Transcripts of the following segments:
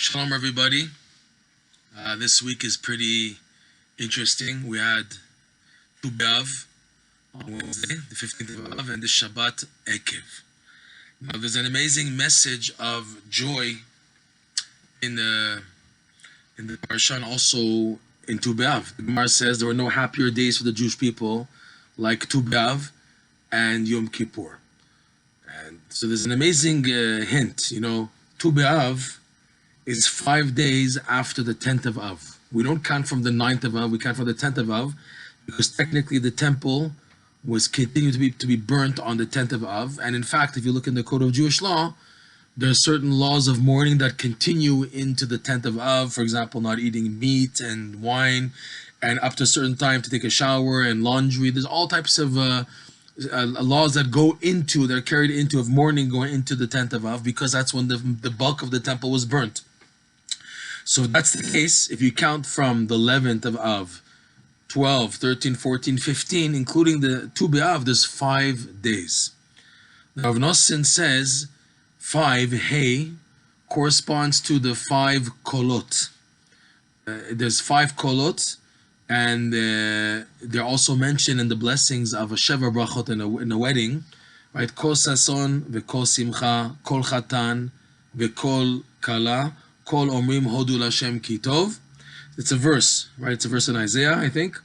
Shalom, everybody. This week is pretty interesting. We had Tisha B'Av on Wednesday, the 15th of Av, and the Shabbat Eikev. Now, there's an amazing message of joy in the Parsha and also in Tisha B'Av. The Gemara says there were no happier days for the Jewish people like Tisha B'Av and Yom Kippur. And so there's an amazing hint. Tisha B'Av is 5 days after the 10th of Av. We don't count from the 9th of Av, we count from the 10th of Av, because technically the temple was continued to be burnt on the 10th of Av. And in fact, if you look in the Code of Jewish Law, there are certain laws of mourning that continue into the 10th of Av. For example, not eating meat and wine, and up to a certain time to take a shower and laundry. There's all types of laws that are carried into of mourning going into the 10th of Av, because that's when the bulk of the temple was burnt. So if that's the case, if you count from the 11th of Av, 12, 13, 14, 15, including the Tisha B'Av, there's 5 days. Now, Rav Nosson says 5, hey, corresponds to the 5 kolot. There's 5 kolot, and they're also mentioned in the blessings of a Sheva Brachot in a wedding, right? Kol sason v'kol simcha, kol chatan v'kol kala, Kol omrim hodu l'Hashem ki tov. It's a verse, right? It's a verse in Isaiah, I think,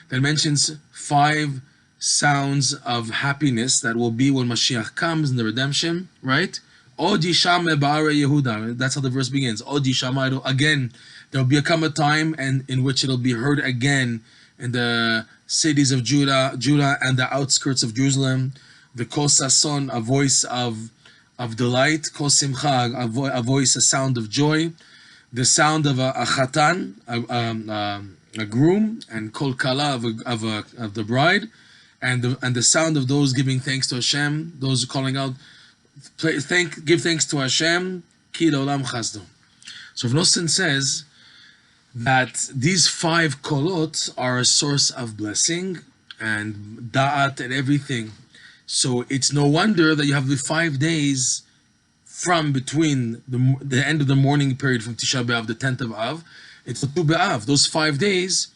that mentions 5 sounds of happiness that will be when Mashiach comes in the redemption, right? Od yishame ba'arei Yehuda. That's how the verse begins. Od yishame. Again, there will come a time in which it'll be heard again in the cities of Judah and the outskirts of Jerusalem. The kol sason, a voice of delight, kol simcha, a voice, a sound of joy, the sound of a chatan, a groom, and kol kala, of the bride, and the sound of those giving thanks to Hashem, those calling out, give thanks to Hashem, ki l'olam chasdo. So Rav Nosson says that these 5 kolot are a source of blessing and da'at and everything. So it's no wonder that you have the 5 days from between the end of the mourning period from Tisha B'Av, the 10th of Av, it's the Tisha B'Av. Those 5 days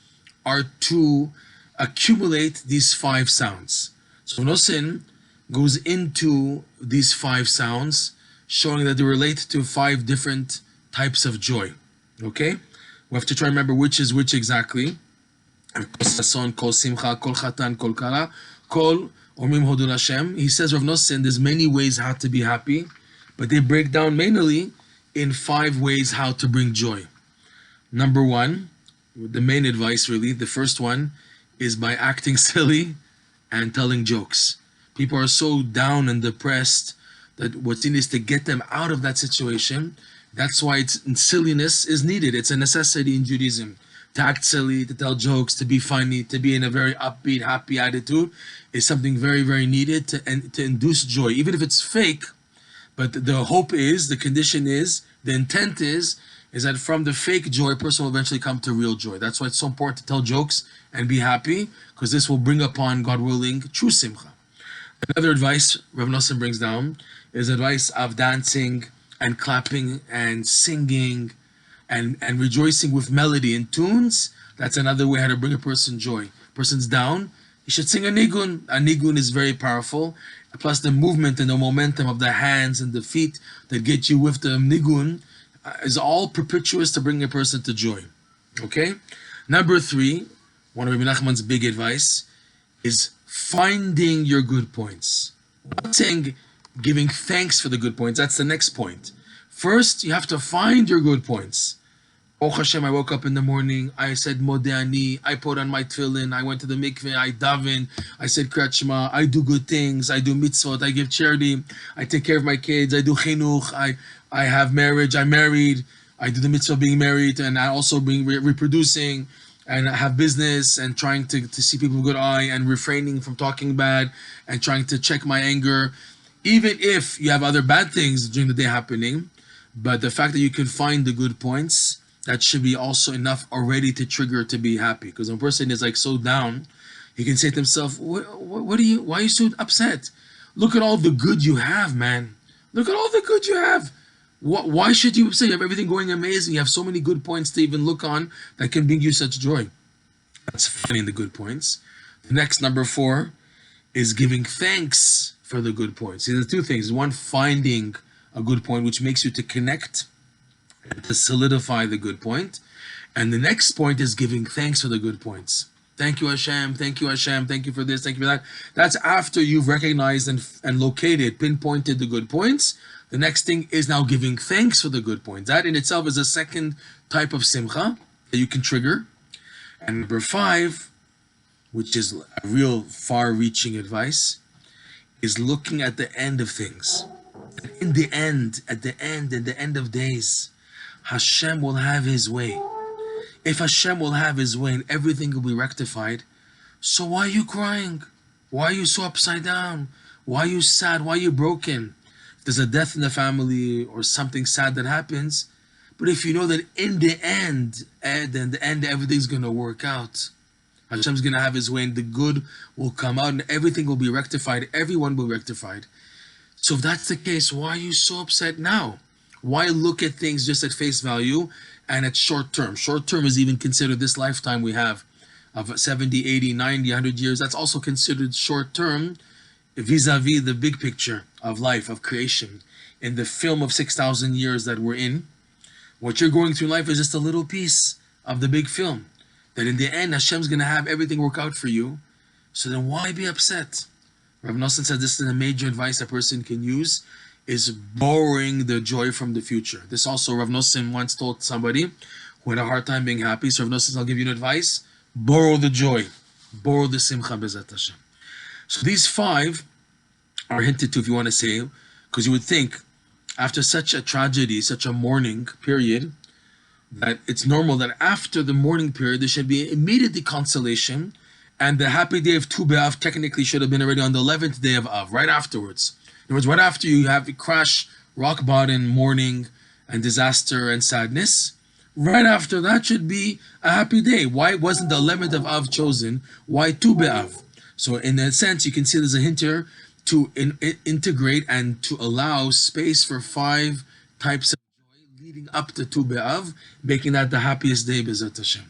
are to accumulate these 5 sounds. So Nosson goes into these 5 sounds, showing that they relate to 5 different types of joy. Okay? We have to try and remember which is which exactly. Kol sason, kol simcha, kol chatan, kol kala, kol omrim hodu l'Hashem. He says, Rav Nosson, there's many ways how to be happy, but they break down mainly in 5 ways how to bring joy. Number 1, the main advice really, the first one is by acting silly and telling jokes. People are so down and depressed that what's needed is to get them out of that situation. That's why silliness is needed. It's a necessity in Judaism. To act silly, to tell jokes, to be funny, to be in a very upbeat, happy attitude is something very, very needed to induce joy, even if it's fake. But the hope is, the condition is, the intent is that from the fake joy, a person will eventually come to real joy. That's why it's so important to tell jokes and be happy, because this will bring upon, God willing, true simcha. Another advice Rav Nosson brings down is advice of dancing and clapping and singing and rejoicing with melody and tunes. That's another way how to bring a person joy. Person's down, you should sing a nigun. A nigun is very powerful. Plus the movement and the momentum of the hands and the feet that get you with the nigun is all perpetuous to bring a person to joy. Okay? Number 3, one of Rabbi Nachman's big advice is finding your good points. I'm not saying giving thanks for the good points. That's the next point. First, you have to find your good points. Oh Hashem, I woke up in the morning, I said Modeh Ani, I put on my tefillin, I went to the mikveh, I daven, I said Kriyat Shema, I do good things, I do mitzvot, I give charity, I take care of my kids, I do chinuch, I have marriage, I'm married, I do the mitzvah of being married, and I also being reproducing, and I have business, and trying to see people with a good eye, and refraining from talking bad, and trying to check my anger, even if you have other bad things during the day happening. But the fact that you can find the good points, that should be also enough already to trigger to be happy. Because when a person is like so down, he can say to himself, why are you so upset? Look at all the good you have, man. Look at all the good you have. Why should you say you have everything going amazing? You have so many good points to even look on that can bring you such joy. That's finding the good points. The next, number 4, is giving thanks for the good points. See, there's two things. One, finding a good point, which makes you to connect and to solidify the good point. And the next point is giving thanks for the good points. Thank you, Hashem. Thank you, Hashem. Thank you for this. Thank you for that. That's after you've recognized and located, pinpointed the good points. The next thing is now giving thanks for the good points. That in itself is a second type of simcha that you can trigger. And number 5, which is a real far-reaching advice, is looking at the end of things. In the end, at the end of days, Hashem will have His way. If Hashem will have His way and everything will be rectified, so why are you crying? Why are you so upside down? Why are you sad? Why are you broken? If there's a death in the family or something sad that happens, but if you know that in the end, everything's going to work out. Hashem's going to have His way and the good will come out and everything will be rectified. Everyone will be rectified. So if that's the case, why are you so upset now? Why look at things just at face value and at short term? Short term is even considered this lifetime we have of 70, 80, 90, 100 years. That's also considered short term vis-a-vis the big picture of life, of creation. In the film of 6,000 years that we're in, what you're going through in life is just a little piece of the big film. That in the end, Hashem's going to have everything work out for you. So then why be upset? Rav Nosson said this is a major advice a person can use, is borrowing the joy from the future. This also Rav Nosson once told somebody who had a hard time being happy. So Rav Nosson says, I'll give you an advice. Borrow the joy. Borrow the simcha b'ezrat Hashem. So these 5 are hinted to, if you want to say, because you would think after such a tragedy, such a mourning period, that it's normal that after the mourning period, there should be immediately consolation, and the happy day of Tu B'Av technically should have been already on the 11th day of Av, right afterwards. In other words, right after you have the crash, rock bottom, mourning, and disaster and sadness, right after that should be a happy day. Why wasn't the 11th of Av chosen? Why Tu B'Av? So in a sense, you can see there's a hint here to integrate and to allow space for 5 types of joy leading up to Tu B'Av, making that the happiest day b'ezrat Hashem.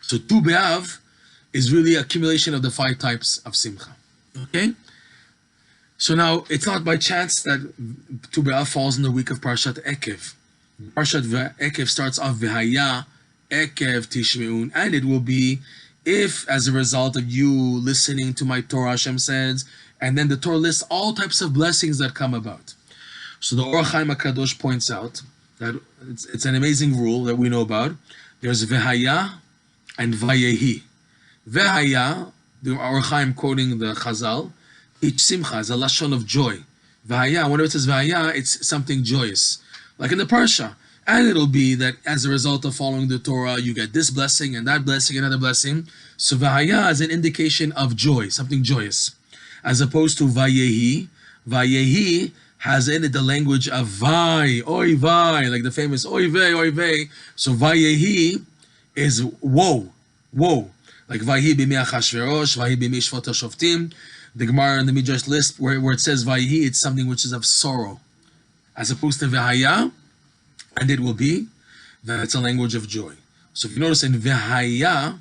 So Tu B'Av is really accumulation of the 5 types of simcha. Okay? So now, it's not by chance that Tu B'Av falls in the week of Parshat Eikev. Parshat Eikev starts off V'haya Eikev Tishme'un, and it will be if, as a result of you listening to my Torah, Hashem says, and then the Torah lists all types of blessings that come about. So the Or HaChaim HaKadosh points out that it's an amazing rule that we know about. There's V'haya and Vayehi. V'haya, the Or HaChaim quoting the Chazal, each simcha is a lashon of joy. V'haya, whenever it says V'haya, it's something joyous. Like in the Parsha. And it'll be that as a result of following the Torah, you get this blessing and that blessing, another blessing. So V'haya is an indication of joy, something joyous. As opposed to Vayehi. Vayehi has in it the language of Vai, Oy Vai, like the famous Oy Vey, Oy Vey. So Vayehi is woe, woe. Like Vayehi b'mi Achashverosh, Vayehi b'mi Shvot HaShoftim. The Gemara in the Midrash list where it says Vayehi, it's something which is of sorrow. As opposed to V'haya, and it will be that it's a language of joy. So if you notice in V'haya,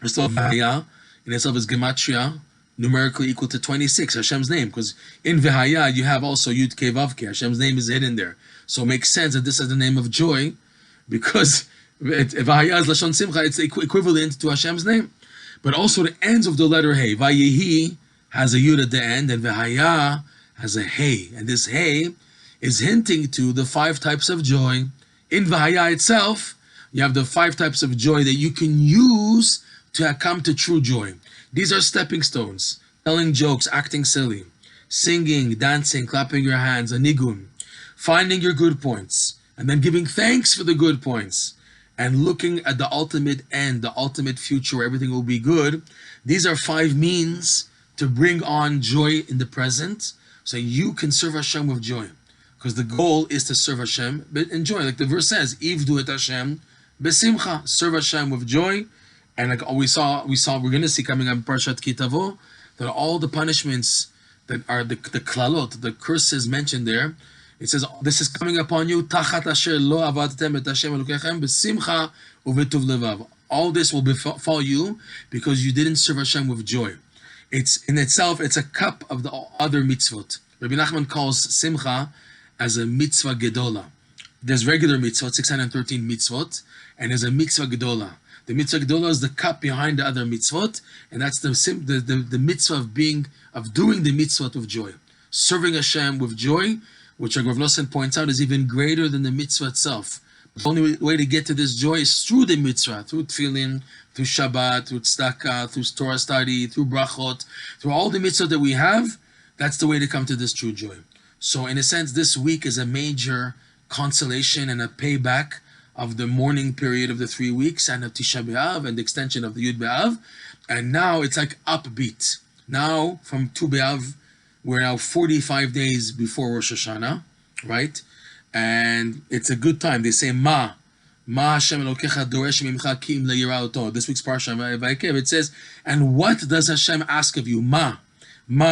first of all, V'haya in itself is Gematria, numerically equal to 26, Hashem's name, because in V'haya you have also Yud Kei Vav Kei, Hashem's name is hidden there. So it makes sense that this is the name of joy, because V'haya is Lashon Simcha, it's equivalent to Hashem's name. But also the ends of the letter Hey, Vayehi has a Yud at the end, and V'haya has a Hey, and this Hey is hinting to the 5 types of joy. In V'haya itself, you have the 5 types of joy that you can use to come to true joy. These are stepping stones. Telling jokes, acting silly, singing, dancing, clapping your hands, a nigun, finding your good points, and then giving thanks for the good points, and looking at the ultimate end, the ultimate future where everything will be good. These are 5 means to bring on joy in the present, so you can serve Hashem with joy. Because the goal is to serve Hashem, but enjoy. Like the verse says, Ivdu et Hashem besimcha, serve Hashem with joy. And like we're going to see coming up in Parshat Kitavo, that all the punishments that are the klalot, the curses mentioned there, It says, this is coming upon you, tachat asher lo avadtem et Hashem Elokechem b'simcha uvetuv levav. All this will befall you because you didn't serve Hashem with joy. It's in itself, it's a cup of the other mitzvot. Rabbi Nachman calls simcha as a mitzvah gedola. There's regular mitzvot, 613 mitzvot, and there's a mitzvah gedola. The mitzvah gedola is the cup behind the other mitzvot, and that's the mitzvah of doing the mitzvot with joy. Serving Hashem with joy, which Rav Losson points out is even greater than the mitzvah itself. The only way to get to this joy is through the mitzvah, through tefillin, through Shabbat, through tzedakah, through Torah study, through brachot, through all the mitzvah that we have. That's the way to come to this true joy. So in a sense, this week is a major consolation and a payback of the mourning period of the 3 weeks and of Tisha B'Av and the extension of the Yud B'Av. And now it's like upbeat. Now from Tu B'Av, we're now 45 days before Rosh Hashanah, right? And it's a good time. They say, Ma Hashem Elokecha doresh mimcha ki im le'yira oto. This week's Parshat Eikev, it says, and what does Hashem ask of you? Ma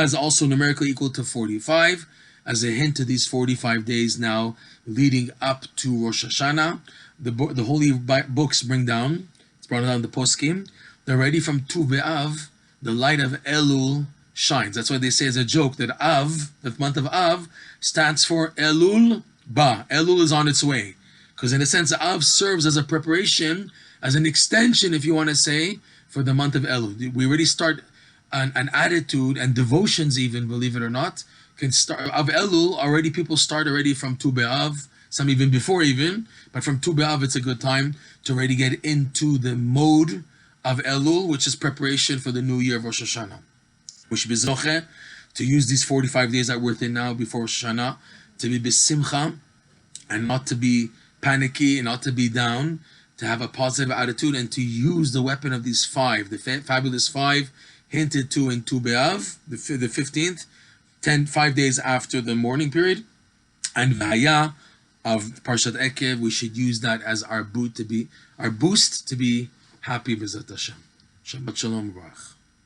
is also numerically equal to 45, as a hint to these 45 days now leading up to Rosh Hashanah. The holy books bring down, it's brought down the poskim, they're ready from Tu B'Av, the light of Elul shines. That's why they say as a joke that Av, the month of Av, stands for Elul Ba. Elul is on its way. Because in a sense, Av serves as a preparation, as an extension, if you want to say, for the month of Elul. We already start an attitude and devotions even, believe it or not, can start of Elul already. People start already from Tu B'Av, some even before even, but from Tu B'Av it's a good time to already get into the mode of Elul, which is preparation for the new year of Rosh Hashanah. We should be zoche to use these 45 days that we're in now before Rosh Hashanah to be besimcha and not to be panicky and not to be down, to have a positive attitude and to use the weapon of these five, the fabulous five hinted to in Tu B'Av, the 15th, 5 days after the mourning period, and V'haya of Parshat Eikev. We should use that as our boost to be happy b'Zat Hashem. Shabbat Shalom Baruch.